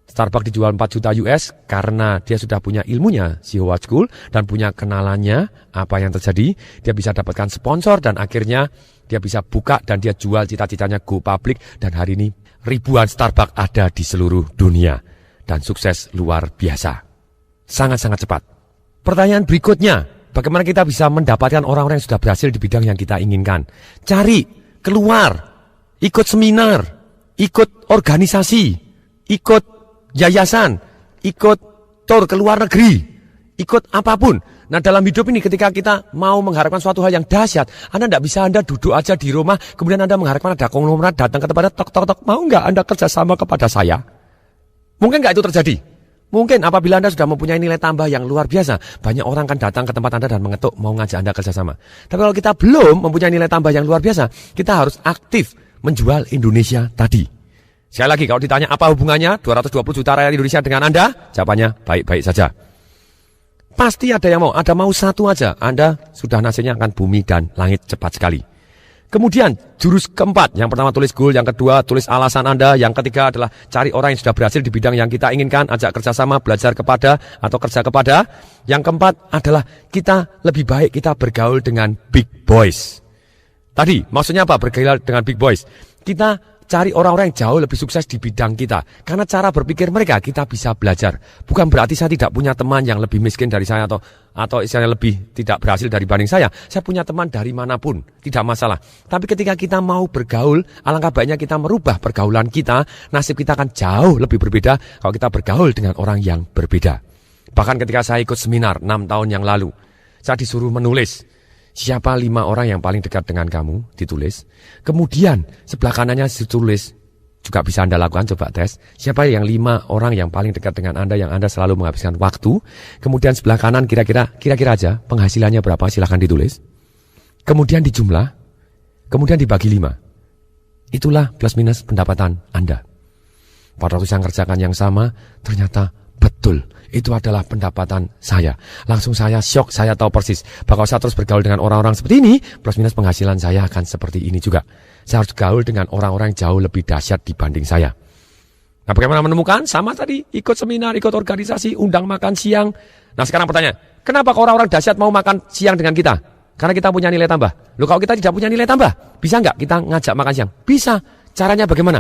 Starbucks dijual 4 juta US karena dia sudah punya ilmunya, si Howard School, dan punya kenalannya apa yang terjadi. Dia bisa dapatkan sponsor dan akhirnya dia bisa buka dan dia jual cita-citanya go public. Dan hari ini ribuan Starbucks ada di seluruh dunia. Dan sukses luar biasa. Sangat-sangat cepat. Pertanyaan berikutnya, bagaimana kita bisa mendapatkan orang-orang yang sudah berhasil di bidang yang kita inginkan? Cari, keluar, ikut seminar, ikut organisasi, ikut yayasan, ikut tour ke luar negeri, ikut apapun. Nah dalam hidup ini ketika kita mau mengharapkan suatu hal yang dahsyat, Anda tidak bisa Anda duduk aja di rumah, kemudian Anda mengharapkan ada konglomerat datang ke tempat tok, mau nggak Anda kerjasama kepada saya? Mungkin nggak itu terjadi? Mungkin apabila Anda sudah mempunyai nilai tambah yang luar biasa, banyak orang akan datang ke tempat Anda dan mengetuk mau ngajak Anda kerjasama. Tapi kalau kita belum mempunyai nilai tambah yang luar biasa, kita harus aktif menjual Indonesia tadi. Sekali lagi, kalau ditanya apa hubungannya 220 juta rakyat Indonesia dengan Anda, jawabannya baik-baik saja. Pasti ada yang mau, ada mau satu aja, Anda sudah nasibnya akan bumi dan langit cepat sekali. Kemudian jurus keempat, yang pertama tulis goal, yang kedua tulis alasan Anda, yang ketiga adalah cari orang yang sudah berhasil di bidang yang kita inginkan, ajak kerjasama, belajar kepada atau kerja kepada. Yang keempat adalah kita lebih baik kita bergaul dengan big boys. Tadi maksudnya apa bergaul dengan big boys? Kita cari orang-orang yang jauh lebih sukses di bidang kita. Karena cara berpikir mereka kita bisa belajar. Bukan berarti saya tidak punya teman yang lebih miskin dari saya atau istilahnya lebih tidak berhasil dibanding saya. Saya punya teman dari manapun, tidak masalah. Tapi ketika kita mau bergaul, alangkah baiknya kita merubah pergaulan kita. Nasib kita akan jauh lebih berbeda kalau kita bergaul dengan orang yang berbeda. Bahkan ketika saya ikut seminar 6 tahun yang lalu, saya disuruh menulis siapa 5 orang yang paling dekat dengan kamu, ditulis. Kemudian sebelah kanannya ditulis, juga bisa Anda lakukan, coba tes. Siapa yang 5 orang yang paling dekat dengan Anda, yang Anda selalu menghabiskan waktu. Kemudian sebelah kanan kira-kira aja penghasilannya berapa, silahkan ditulis. Kemudian dijumlah, kemudian dibagi 5. Itulah plus minus pendapatan Anda. Pada waktu saya mengerjakan yang sama, ternyata betul. Itu adalah pendapatan saya. Langsung saya syok, saya tahu persis. Bahwa saya terus bergaul dengan orang-orang seperti ini, plus minus penghasilan saya akan seperti ini juga. Saya harus gaul dengan orang-orang yang jauh lebih dahsyat dibanding saya. Nah, bagaimana menemukan? Sama tadi, ikut seminar, ikut organisasi, undang makan siang. Nah, sekarang pertanyaan, kenapa orang-orang dahsyat mau makan siang dengan kita? Karena kita punya nilai tambah. Loh, kalau kita tidak punya nilai tambah, bisa nggak kita ngajak makan siang? Bisa. Caranya bagaimana?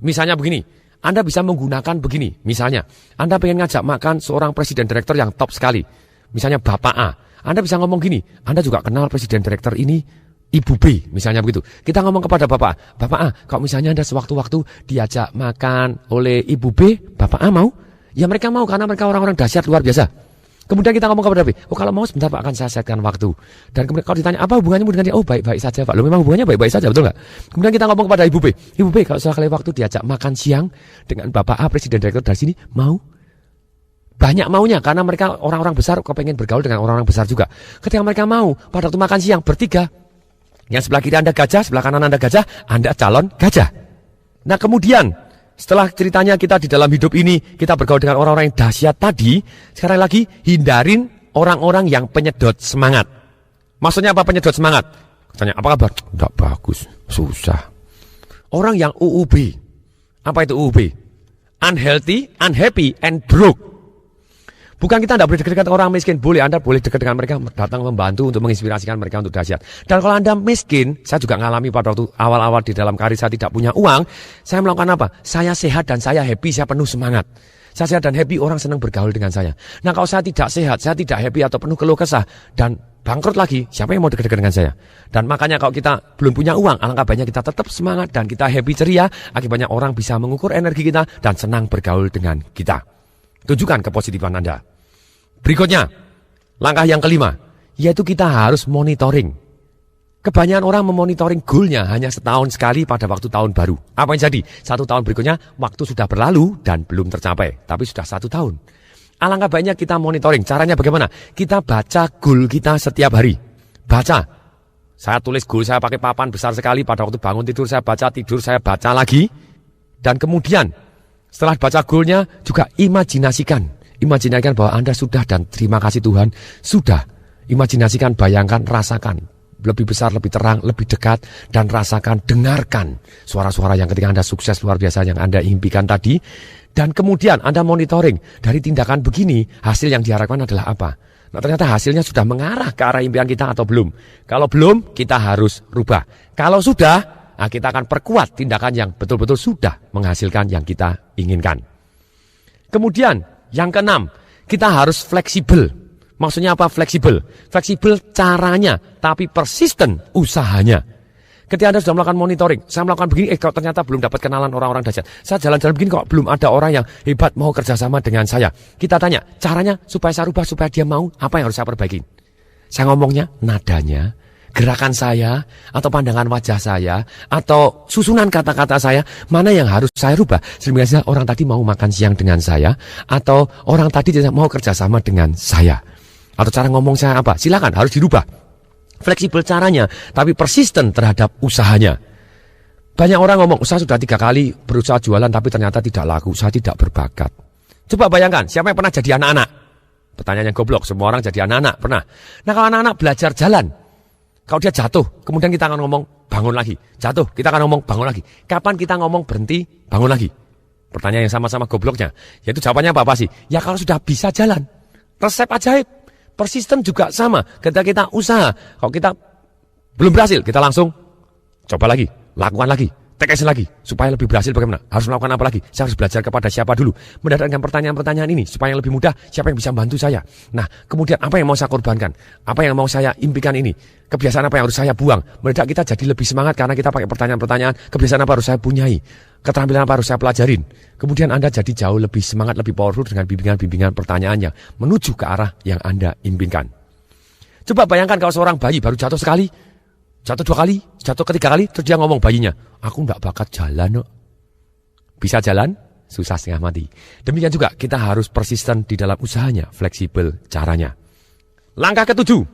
Misalnya begini. Anda bisa menggunakan begini, misalnya Anda pengen ngajak makan seorang presiden direktur yang top sekali, misalnya Bapak A. Anda bisa ngomong gini, Anda juga kenal presiden direktur ini, Ibu B, misalnya begitu. Kita ngomong kepada Bapak A, Bapak A, kalau misalnya Anda sewaktu-waktu diajak makan oleh Ibu B, Bapak A mau? Ya mereka mau karena mereka orang-orang dahsyat luar biasa. Kemudian kita ngomong kepada B, oh kalau mau sebentar Pak akan saya setkan waktu. Dan kemudian kalau ditanya, apa hubungannya dengan dia? Oh baik-baik saja Pak. Loh memang hubungannya baik-baik saja, betul nggak? Kemudian kita ngomong kepada Ibu B, Ibu B kalau sekali waktu diajak makan siang dengan Bapak A, presiden direktur dari sini, mau? Banyak maunya karena mereka orang-orang besar kepengen bergaul dengan orang-orang besar juga. Ketika mereka mau, pada waktu makan siang bertiga, yang sebelah kiri Anda gajah, sebelah kanan Anda gajah, Anda calon gajah. Nah kemudian, setelah ceritanya kita di dalam hidup ini, kita bergaul dengan orang-orang yang dahsyat tadi, sekarang lagi hindarin orang-orang yang penyedot semangat. Maksudnya apa penyedot semangat? Tanya, apa kabar? Tidak bagus, susah. Orang yang UUB, apa itu UUB? Unhealthy, unhappy, and broke. Bukan kita tidak boleh dekat-dekat orang miskin, boleh Anda boleh dekat dengan mereka, datang membantu untuk menginspirasikan mereka untuk dahsyat. Dan kalau Anda miskin, saya juga ngalami pada waktu awal-awal di dalam karir saya tidak punya uang, saya melakukan apa? Saya sehat dan saya happy, saya penuh semangat. Saya sehat dan happy, orang senang bergaul dengan saya. Nah kalau saya tidak sehat, saya tidak happy atau penuh keluh kesah dan bangkrut lagi, siapa yang mau dekat-dekat dengan saya? Dan makanya kalau kita belum punya uang, alangkah baiknya kita tetap semangat dan kita happy ceria, akibatnya orang bisa mengukur energi kita dan senang bergaul dengan kita. Tunjukkan kepositifan Anda. Berikutnya, langkah yang kelima, yaitu kita harus monitoring. Kebanyakan orang memonitoring goalnya hanya setahun sekali pada waktu tahun baru. Apa yang jadi? 1 tahun berikutnya, waktu sudah berlalu dan belum tercapai, tapi sudah 1 tahun. Alangkah baiknya kita monitoring. Caranya bagaimana? Kita baca goal kita setiap hari. Baca. Saya tulis goal saya pakai papan besar sekali, pada waktu bangun tidur saya baca, tidur saya baca lagi. Dan kemudian, setelah baca goalnya juga imajinasikan. Imajinasikan bahwa Anda sudah dan terima kasih Tuhan sudah. Imajinasikan, bayangkan, rasakan. Lebih besar, lebih terang, lebih dekat. Dan rasakan, dengarkan suara-suara yang ketika Anda sukses luar biasa yang Anda impikan tadi. Dan kemudian Anda monitoring dari tindakan begini, hasil yang diharapkan adalah apa. Nah ternyata hasilnya sudah mengarah ke arah impian kita atau belum. Kalau belum, kita harus rubah. Kalau sudah, nah, kita akan perkuat tindakan yang betul-betul sudah menghasilkan yang kita inginkan. Kemudian, yang keenam, kita harus fleksibel. Maksudnya apa fleksibel? Fleksibel caranya, tapi persisten usahanya. Ketika Anda sudah melakukan monitoring, saya melakukan begini, kalau ternyata belum dapat kenalan orang-orang dahsyat. Saya jalan-jalan begini kok belum ada orang yang hebat mau kerjasama dengan saya. Kita tanya, caranya supaya saya rubah, supaya dia mau, apa yang harus saya perbaiki? Saya ngomongnya, nadanya, gerakan saya, atau pandangan wajah saya, atau susunan kata-kata saya, mana yang harus saya rubah? Sehingga orang tadi mau makan siang dengan saya, atau orang tadi mau kerjasama dengan saya. Atau cara ngomong saya apa? Silakan, harus dirubah. Fleksibel caranya, tapi persisten terhadap usahanya. Banyak orang ngomong, saya sudah 3 kali berusaha jualan, tapi ternyata tidak laku, saya tidak berbakat. Coba bayangkan, siapa yang pernah jadi anak-anak? Pertanyaan yang goblok, semua orang jadi anak-anak, pernah. Nah kalau anak-anak belajar jalan, kalau dia jatuh, kemudian kita akan ngomong bangun lagi. Jatuh, kita akan ngomong bangun lagi. Kapan kita ngomong berhenti, bangun lagi? Pertanyaan yang sama-sama gobloknya. Yaitu jawabannya apa sih? Ya kalau sudah bisa jalan. Resep ajaib. Persisten juga sama. Ketika kita usaha, kalau kita belum berhasil, kita langsung coba lagi, lakukan lagi. TKS lagi, supaya lebih berhasil bagaimana? Harus melakukan apa lagi? Saya harus belajar kepada siapa dulu? Mendatangkan pertanyaan-pertanyaan ini, supaya yang lebih mudah, siapa yang bisa membantu saya? Nah, kemudian apa yang mau saya korbankan? Apa yang mau saya impikan ini? Kebiasaan apa yang harus saya buang? Mendadak kita jadi lebih semangat karena kita pakai pertanyaan-pertanyaan, kebiasaan apa harus saya punyai? Keterampilan apa harus saya pelajarin? Kemudian Anda jadi jauh lebih semangat, lebih powerful dengan bimbingan-bimbingan pertanyaan yang menuju ke arah yang Anda impikan. Coba bayangkan kalau seorang bayi baru jatuh sekali, jatuh 2 kali, jatuh ketiga kali, terus dia ngomong bayinya, aku enggak bakat jalan kok. Bisa jalan? Susah setengah mati. Demikian juga kita harus persisten di dalam usahanya, fleksibel caranya. Langkah ketujuh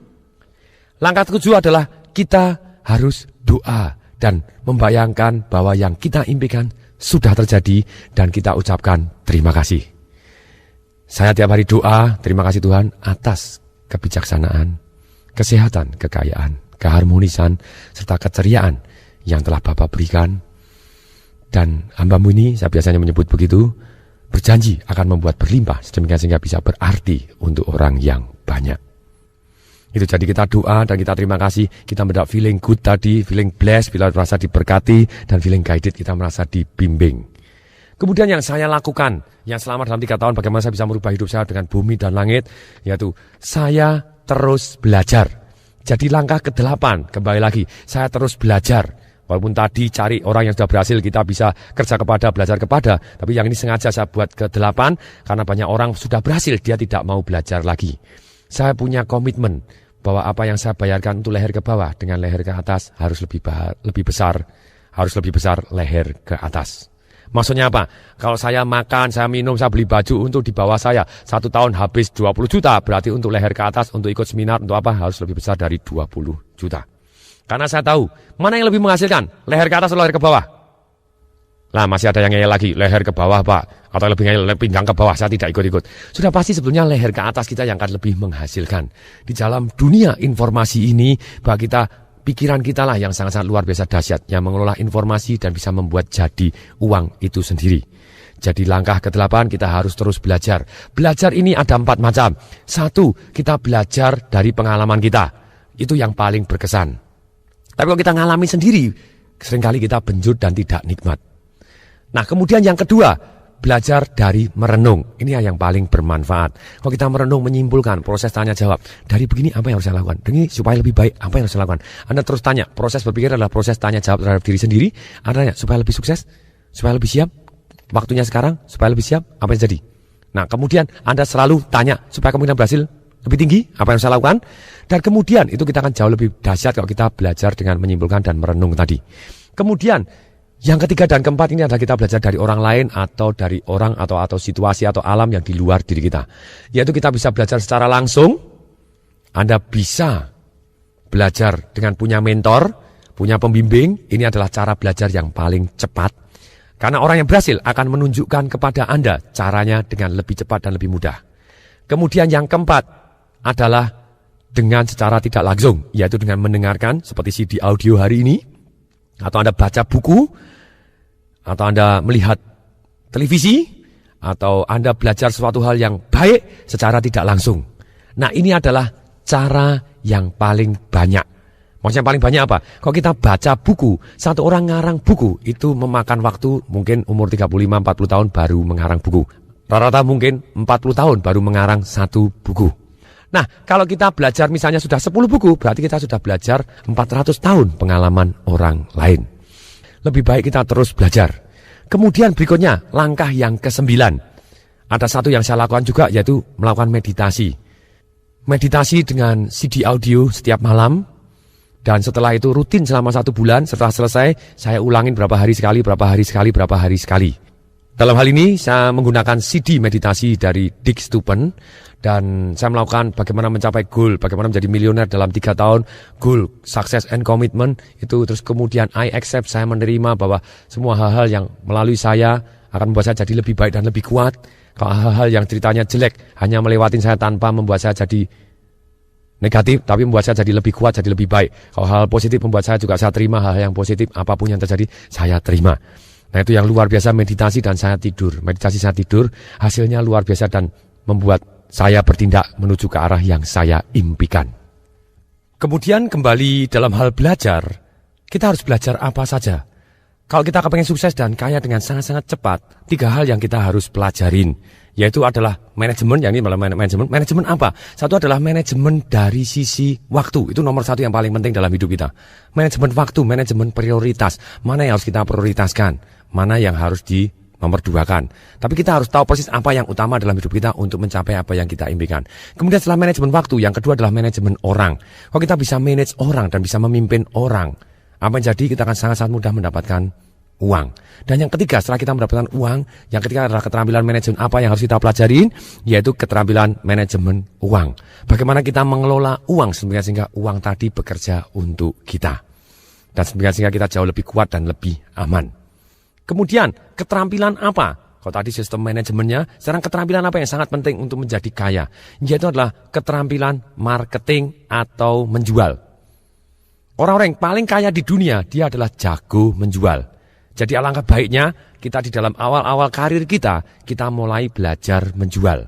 adalah kita harus doa dan membayangkan bahwa yang kita impikan sudah terjadi dan kita ucapkan terima kasih. Saya tiap hari doa, terima kasih Tuhan atas kebijaksanaan, kesehatan, kekayaan, keharmonisan, serta keceriaan yang telah Bapa berikan. Dan hamba-Mu ini, saya biasanya menyebut begitu, berjanji akan membuat berlimpah, sedemikian sehingga bisa berarti untuk orang yang banyak. Itu jadi kita doa dan kita terima kasih, kita mendapat feeling good tadi, feeling blessed, bila merasa diberkati, dan feeling guided, kita merasa dibimbing. Kemudian yang saya lakukan, yang selama dalam 3 tahun, bagaimana saya bisa merubah hidup saya dengan bumi dan langit, yaitu saya terus belajar. Jadi langkah ke-8, kembali lagi, saya terus belajar. Walaupun tadi cari orang yang sudah berhasil, kita bisa kerja kepada, belajar kepada. Tapi yang ini sengaja saya buat ke-8, karena banyak orang sudah berhasil, dia tidak mau belajar lagi. Saya punya komitmen bahwa apa yang saya bayarkan untuk leher ke bawah dengan leher ke atas harus lebih besar, harus lebih besar leher ke atas. Maksudnya apa? Kalau saya makan, saya minum, saya beli baju untuk di bawah saya, 1 tahun habis 20 juta, berarti untuk leher ke atas, untuk ikut seminar, untuk apa? Harus lebih besar dari 20 juta. Karena saya tahu, mana yang lebih menghasilkan? Leher ke atas atau leher ke bawah? Lah masih ada yang ngeyel lagi, leher ke bawah Pak, atau lebih ngeyel pinggang ke bawah, saya tidak ikut-ikut. Sudah pasti sebetulnya leher ke atas kita yang akan lebih menghasilkan. Di dalam dunia informasi ini, bahwa kita, pikiran kita lah yang sangat-sangat luar biasa dahsyat, yang mengelola informasi dan bisa membuat jadi uang itu sendiri. Jadi langkah ke-8 kita harus terus belajar. Belajar ini ada 4 macam. 1, kita belajar dari pengalaman kita. Itu yang paling berkesan. Tapi kalau kita ngalami sendiri, seringkali kita benjut dan tidak nikmat. Nah kemudian yang kedua, belajar dari merenung. Ini yang paling bermanfaat. Kalau kita merenung, menyimpulkan proses tanya jawab. Dari begini apa yang harus saya lakukan? Begini supaya lebih baik, apa yang harus saya lakukan? Anda terus tanya, proses berpikir adalah proses tanya jawab terhadap diri sendiri. Anda tanya, supaya lebih sukses, supaya lebih siap, waktunya sekarang, supaya lebih siap, apa yang jadi? Nah kemudian Anda selalu tanya, supaya kemungkinan berhasil lebih tinggi, apa yang harus saya lakukan? Dan kemudian itu kita akan jauh lebih dahsyat kalau kita belajar dengan menyimpulkan dan merenung tadi. Kemudian yang ketiga dan keempat ini adalah kita belajar dari orang lain atau dari orang atau situasi atau alam yang di luar diri kita. Yaitu kita bisa belajar secara langsung. Anda bisa belajar dengan punya mentor, punya pembimbing. Ini adalah cara belajar yang paling cepat. Karena orang yang berhasil akan menunjukkan kepada Anda caranya dengan lebih cepat dan lebih mudah. Kemudian yang keempat adalah dengan secara tidak langsung, yaitu dengan mendengarkan seperti CD audio hari ini, atau Anda baca buku, atau Anda melihat televisi, atau Anda belajar suatu hal yang baik secara tidak langsung. Nah ini adalah cara yang paling banyak. Maksudnya paling banyak apa? Kalau kita baca buku, satu orang ngarang buku, itu memakan waktu mungkin umur 35-40 tahun baru mengarang buku. Rata-rata mungkin 40 tahun baru mengarang 1 buku. Nah kalau kita belajar misalnya sudah 10 buku, berarti kita sudah belajar 400 tahun pengalaman orang lain. Lebih baik kita terus belajar. Kemudian berikutnya, langkah yang ke-9. Ada satu yang saya lakukan juga, yaitu melakukan meditasi. Meditasi dengan CD audio setiap malam. Dan setelah itu rutin selama 1 bulan. Setelah selesai, saya ulangin berapa hari sekali. Dalam hal ini, saya menggunakan CD meditasi dari Dick Stupen. Dan saya melakukan bagaimana mencapai goal, bagaimana menjadi miliuner dalam 3 tahun, goal, success and commitment, itu terus kemudian I accept, saya menerima bahwa semua hal-hal yang melalui saya akan membuat saya jadi lebih baik dan lebih kuat. Kalau hal-hal yang ceritanya jelek, hanya melewatin saya tanpa membuat saya jadi negatif, tapi membuat saya jadi lebih kuat, jadi lebih baik. Kalau hal positif membuat saya juga saya terima, hal yang positif, apapun yang terjadi, saya terima. Nah itu yang luar biasa meditasi dan saya tidur. Meditasi saya tidur, hasilnya luar biasa dan membuat saya bertindak menuju ke arah yang saya impikan. Kemudian kembali dalam hal belajar, kita harus belajar apa saja. Kalau kita kepengen sukses dan kaya dengan sangat-sangat cepat, 3 hal yang kita harus pelajarin, yaitu adalah manajemen, yang ini malah manajemen apa? Satu adalah manajemen dari sisi waktu, itu nomor 1 yang paling penting dalam hidup kita. Manajemen waktu, manajemen prioritas, mana yang harus kita prioritaskan, mana yang harus di nomor 2-kan. Tapi kita harus tahu persis apa yang utama dalam hidup kita untuk mencapai apa yang kita impikan. Kemudian setelah manajemen waktu, yang kedua adalah manajemen orang. Kalau kita bisa manage orang dan bisa memimpin orang, apa yang jadi kita akan sangat-sangat mudah mendapatkan uang. Dan yang ketiga, setelah kita mendapatkan uang, yang ketiga adalah keterampilan manajemen apa yang harus kita pelajarin, yaitu keterampilan manajemen uang. Bagaimana kita mengelola uang sehingga uang tadi bekerja untuk kita. Dan sehingga kita jauh lebih kuat dan lebih aman. Kemudian, keterampilan apa? Kalau tadi sistem manajemennya, sekarang keterampilan apa yang sangat penting untuk menjadi kaya? Yaitu adalah keterampilan marketing atau menjual. Orang-orang yang paling kaya di dunia, dia adalah jago menjual. Jadi alangkah baiknya kita di dalam awal-awal karir kita mulai belajar menjual.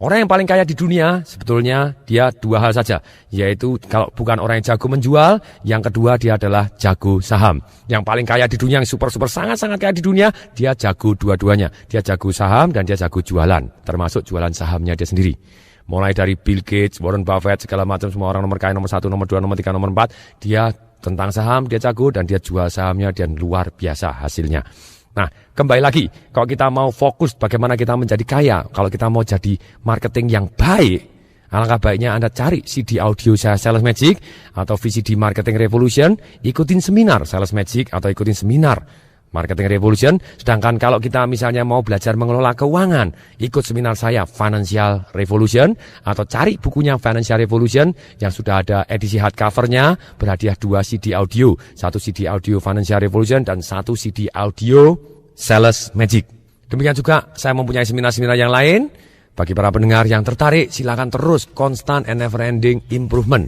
Orang yang paling kaya di dunia sebetulnya dia 2 hal saja. Yaitu kalau bukan orang yang jago menjual, yang kedua dia adalah jago saham. Yang paling kaya di dunia, yang super sangat-sangat kaya di dunia, dia jago dua-duanya. Dia jago saham dan dia jago jualan, termasuk jualan sahamnya dia sendiri. Mulai dari Bill Gates, Warren Buffett, segala macam semua orang nomor kaya, nomor 1, nomor 2, nomor 3, nomor 4, dia tentang saham, dia jago dan dia jual sahamnya dan luar biasa hasilnya. Nah, kembali lagi, kalau kita mau fokus bagaimana kita menjadi kaya, kalau kita mau jadi marketing yang baik, alangkah baiknya Anda cari CD audio saya Sales Magic atau VCD Marketing Revolution, ikutin seminar Sales Magic atau ikutin seminar Marketing Revolution. Sedangkan kalau kita misalnya mau belajar mengelola keuangan, ikut seminar saya Financial Revolution atau cari bukunya Financial Revolution yang sudah ada edisi hardcovernya, berhadiah 2 CD audio, 1 CD audio Financial Revolution dan 1 CD audio Sales Magic. Demikian juga saya mempunyai seminar-seminar yang lain. Bagi para pendengar yang tertarik, silakan terus constant and never ending improvement.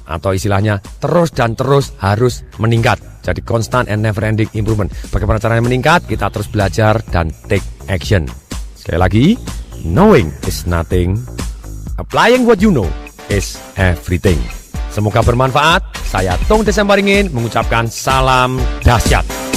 Atau istilahnya terus dan terus harus meningkat. Jadi constant and never ending improvement. Bagaimana caranya meningkat? Kita terus belajar dan take action. Sekali lagi, knowing is nothing, applying what you know is everything. Semoga bermanfaat. Saya Tung Desembaringin mengucapkan salam dahsyat.